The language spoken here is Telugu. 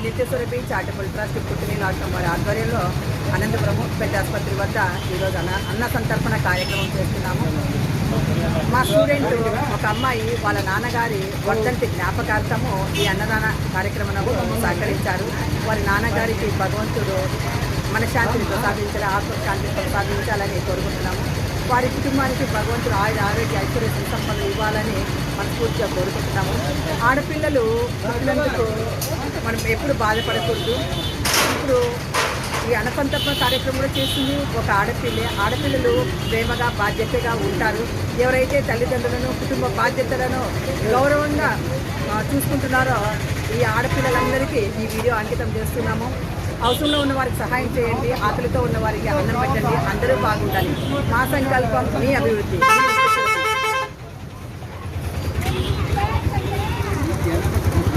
నిత్యస్వరూపి చారిటబుల్ ట్రస్ట్ పుట్టినీళ్ళ ఆశ్రమం వారి ఆధ్వర్యంలో అనంతపురం పెద్ద ఆసుపత్రి వద్ద ఈరోజు అన్న సంతర్పణ కార్యక్రమం చేస్తున్నాము. మా స్టూడెంట్ ఒక అమ్మాయి వాళ్ళ నాన్నగారి వర్ధంతి జ్ఞాపకార్థము ఈ అన్నదాన కార్యక్రమంలో సహకరించారు. వారి నాన్నగారికి భగవంతుడు మనశ్శాంతిని ప్రసాదించాలి, ఆత్మశాంతిని ప్రసాదించాలని కోరుకుంటున్నాము. వారి కుటుంబానికి భగవంతుడు ఆరోగ్య ఐశ్వర్య సంపదలు ఇవ్వాలని మనస్ఫూర్తిగా కోరుకుంటున్నాము. ఆడపిల్లలు పుట్టినందుకు మనం ఎప్పుడు బాధపడకూడదు. ఇప్పుడు ఈ అన్నసంతర్పణ కార్యక్రమం కూడా చేస్తుంది ఒక ఆడపిల్లలు ప్రేమగా బాధ్యతగా ఉంటారు. ఎవరైతే తల్లిదండ్రులను కుటుంబ బాధ్యతలను గౌరవంగా చూసుకుంటున్నారో ఈ ఆడపిల్లలందరికీ ఈ వీడియో అంకితం చేస్తున్నాము. అవసరంలో ఉన్న వారికి సహాయం చేయండి, ఆకలితో ఉన్న వారికి అన్నం పెట్టండి, అందరూ బాగుండాలి. మా సంకల్పం మీ అభివృద్ధి.